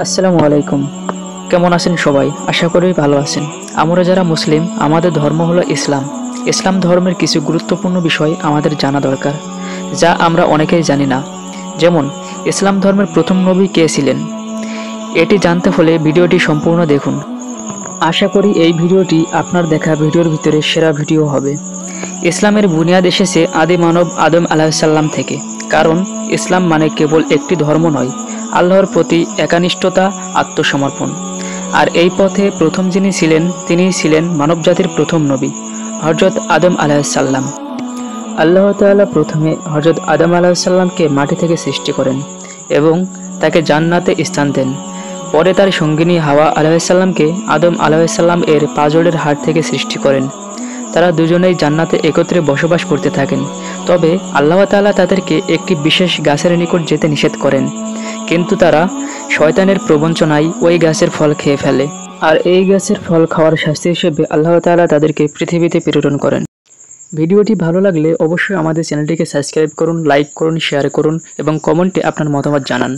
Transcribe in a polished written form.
আসসালামু আলাইকুম। কেমন আছেন সবাই? আশা করি ভালো আছেন। আমরা যারা মুসলিম, আমাদের ধর্ম হলো ইসলাম। ইসলাম ধর্মের কিছু গুরুত্বপূর্ণ বিষয় আমাদের জানা দরকার, যা আমরা অনেকেই জানি না। যেমন, ইসলাম ধর্মের প্রথম নবী কে ছিলেন? এটি জানতে হলে ভিডিওটি সম্পূর্ণ দেখুন। আশা করি এই ভিডিওটি আপনার দেখা ভিডিওর ভিতরে সেরা ভিডিও হবে। ইসলামের বুনিয়াদ এসেছে আদি মানব আদম আলাইসাল্লাম থেকে। কারণ ইসলাম মানে কেবল একটি ধর্ম নয়, আল্লাহর প্রতি একানিষ্ঠতা, আত্মসমর্পণ। আর এই পথে প্রথম যিনি ছিলেন, তিনিই ছিলেন মানবজাতির প্রথম নবী, হযরত আদম আলাইসাল্লাম। আল্লাহ তাআলা প্রথমে হযরত আদম আলাইসাল্লামকে মাটি থেকে সৃষ্টি করেন এবং তাকে জান্নাতে স্থান দেন। পরে তার সঙ্গিনী হাওয়া আলাইসাল্লামকে আদম আলাইসাল্লাম এর পাঁজরের হাড় থেকে সৃষ্টি করেন। তারা দুজনেই জান্নাতে একত্রে বসবাস করতে থাকেন। তবে আল্লাহ তাআলা তাদেরকে একটি বিশেষ গাছের নিকট যেতে নিষেধ করেন, কিন্তু তারা শয়তানের প্রবঞ্চনায় ওই গাছের ফল খেয়ে ফেলে। আর এই গাছের ফল খাওয়ার শাস্তি হিসেবে আল্লাহ তাআলা তাদেরকে পৃথিবীতে প্রেরণ করেন। ভিডিওটি ভালো লাগলে অবশ্যই আমাদের চ্যানেলটিকে সাবস্ক্রাইব করুন, লাইক করুন, শেয়ার করুন এবং কমেন্টে আপনার মতামত জানান।